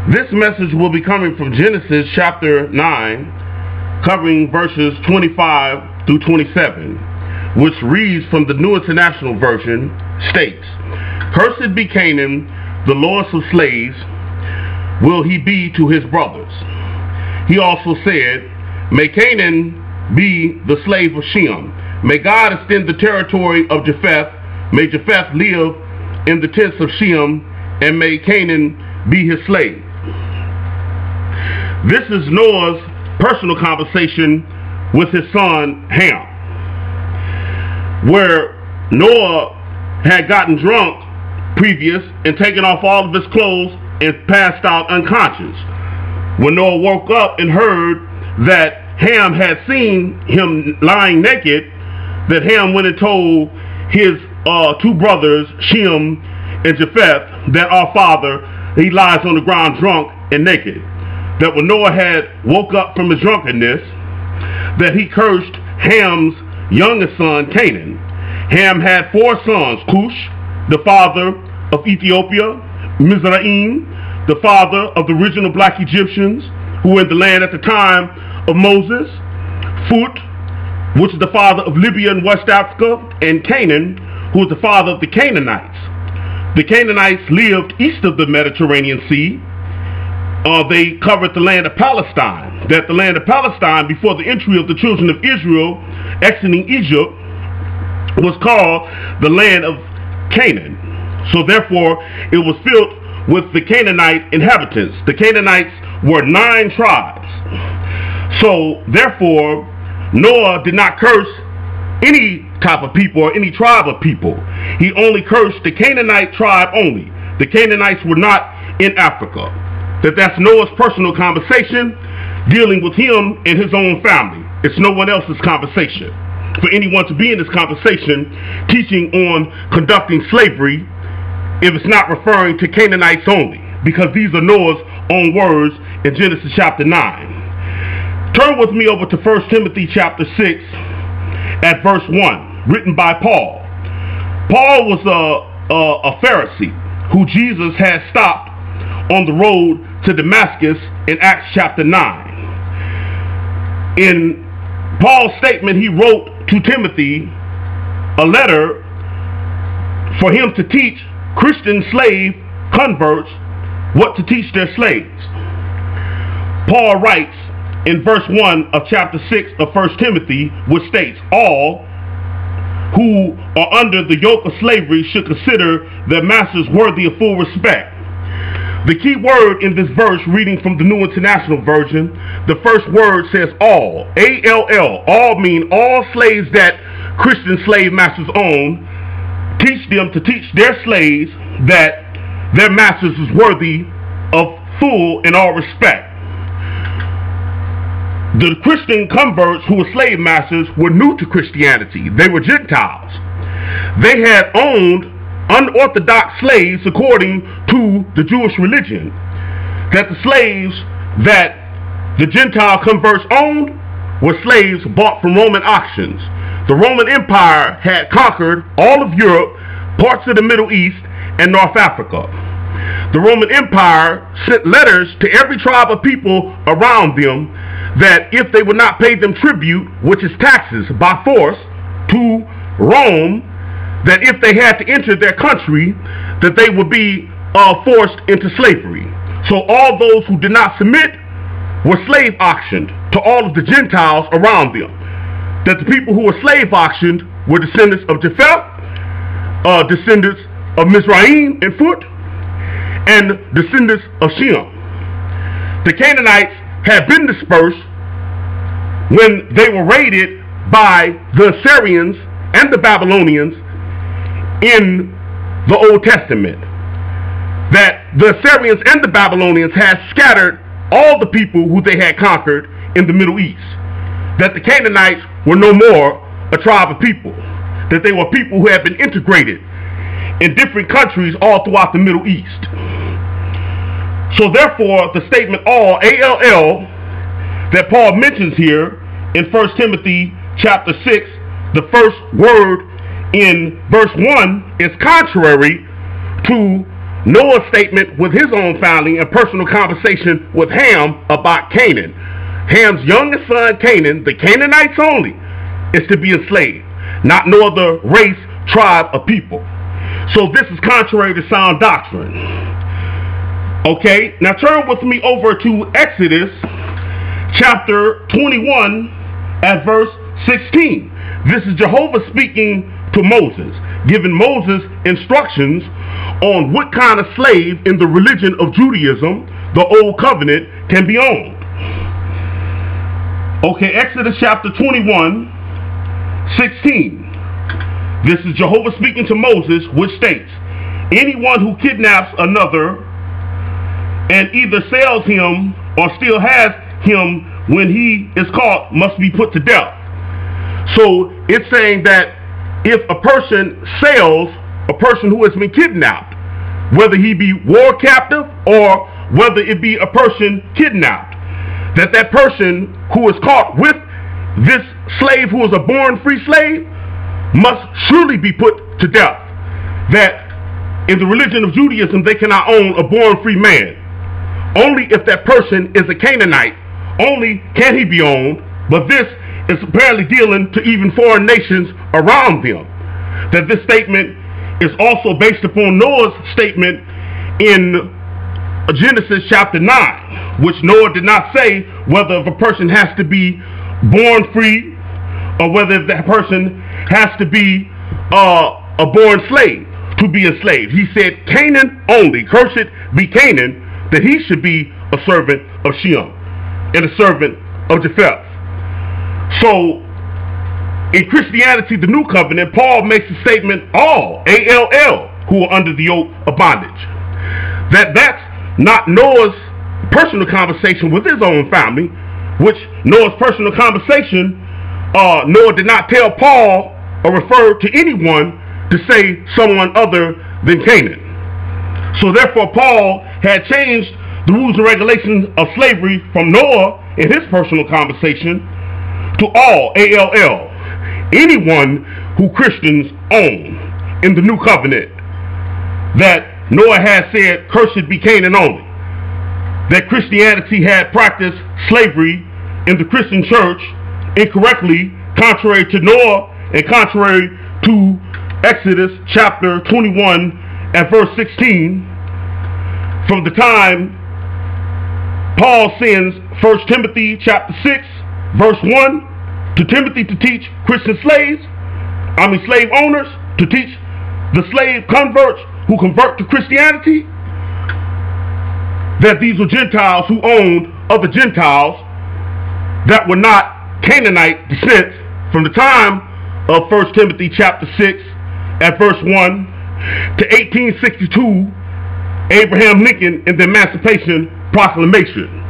This message will be coming from Genesis chapter 9, covering verses 25 through 27, which reads from the New International Version, states, "Cursed be Canaan, the lords of slaves, will he be to his brothers." He also said, "May Canaan be the slave of Shem. May God extend the territory of Japheth. May Japheth live in the tents of Shem, and may Canaan be his slave." This is Noah's personal conversation with his son Ham, where Noah had gotten drunk previous and taken off all of his clothes and passed out unconscious. When Noah woke up and heard that Ham had seen him lying naked, that Ham went and told his two brothers, Shem and Japheth, that our father, he lies on the ground drunk and naked. That when Noah had woke up from his drunkenness, that he cursed Ham's youngest son, Canaan. Ham had 4 sons, Cush, the father of Ethiopia, Mizraim, the father of the original black Egyptians who were in the land at the time of Moses, Phut, which is the father of Libya and West Africa, and Canaan, who is the father of the Canaanites. The Canaanites lived east of the Mediterranean Sea. They covered the land of Palestine. That the land of Palestine, before the entry of the children of Israel exiting Egypt, was called the land of Canaan. So therefore, it was filled with the Canaanite inhabitants. The Canaanites were 9 tribes. So therefore, Noah did not curse any type of people or any tribe of people. He only cursed the Canaanite tribe only. The Canaanites were not in Africa. That's Noah's personal conversation dealing with him and his own family. It's no one else's conversation. For anyone to be in this conversation teaching on conducting slavery, if it's not referring to Canaanites only, because these are Noah's own words in Genesis chapter 9. Turn with me over to 1 Timothy chapter 6 at verse 1, written by Paul. Paul was a Pharisee who Jesus had stopped on the road to Damascus in Acts chapter 9. In Paul's statement, he wrote to Timothy a letter for him to teach Christian slave converts what to teach their slaves. Paul writes in verse 1 of chapter 6 of 1 Timothy, which states, "All who are under the yoke of slavery should consider their masters worthy of full respect." The key word in this verse, reading from the New International Version, the first word says all, A-L-L. All mean all slaves that Christian slave masters own. Teach them to teach their slaves that their masters is worthy of full and all respect. The Christian converts who were slave masters were new to Christianity. They were Gentiles. They had owned unorthodox slaves according to the Jewish religion. That the slaves that the Gentile converts owned were slaves bought from Roman auctions. The Roman Empire had conquered all of Europe, parts of the Middle East, and North Africa. The Roman Empire sent letters to every tribe of people around them that if they would not pay them tribute, which is taxes, by force to Rome, that if they had to enter their country, that they would be forced into slavery. So all those who did not submit were slave auctioned to all of the Gentiles around them. That the people who were slave auctioned were descendants of Japheth, descendants of Mizraim and Phut, and descendants of Shem. The Canaanites had been dispersed when they were raided by the Assyrians and the Babylonians in the Old Testament. That the Assyrians and the Babylonians had scattered all the people who they had conquered in the Middle East. That the Canaanites were no more a tribe of people. That they were people who had been integrated in different countries all throughout the Middle East. So therefore, the statement all, A-L-L, that Paul mentions here in 1 Timothy chapter 6, the first word in verse 1 is contrary to Noah's statement with his own family and personal conversation with Ham about Canaan. Ham's youngest son, Canaan, the Canaanites only, is to be enslaved, not no other race, tribe, or people. So this is contrary to sound doctrine. Okay, now turn with me over to Exodus chapter 21 at verse 16. This is Jehovah speaking to Moses, giving Moses instructions on what kind of slave in the religion of Judaism, the Old Covenant, can be owned. Okay, Exodus chapter 21, 16. This is Jehovah speaking to Moses, which states, anyone who kidnaps another and either sells him or still has him when he is caught must be put to death. So it's saying that if a person sells a person who has been kidnapped, whether he be war captive or whether it be a person kidnapped, that person who is caught with this slave who is a born free slave must surely be put to death. That in the religion of Judaism they cannot own a born free man. Only if that person is a Canaanite, only can he be owned, but this is apparently dealing to even foreign nations around them. That this statement is also based upon Noah's statement in Genesis chapter 9, which Noah did not say whether if a person has to be born free or whether that person has to be a born slave to be enslaved. He said Canaan only, cursed be Canaan, that he should be a servant of Shem and a servant of Japheth. So in Christianity, the New Covenant, Paul makes a statement, all, A-L-L, who are under the yoke of bondage. That's not Noah's personal conversation with his own family, which Noah's personal conversation, Noah did not tell Paul or refer to anyone to say someone other than Canaan. So therefore Paul had changed the rules and regulations of slavery from Noah in his personal conversation to all, A-L-L, anyone who Christians own in the New Covenant, that Noah had said, cursed be Canaan only. That Christianity had practiced slavery in the Christian church incorrectly, contrary to Noah and contrary to Exodus chapter 21 and verse 16, from the time Paul sends 1 Timothy chapter 6 verse 1 to Timothy to teach Christian slave owners, to teach the slave converts who convert to Christianity, that these were Gentiles who owned other Gentiles that were not Canaanite descent from the time of 1 Timothy chapter 6 at verse 1 to 1862, Abraham Lincoln and the Emancipation Proclamation.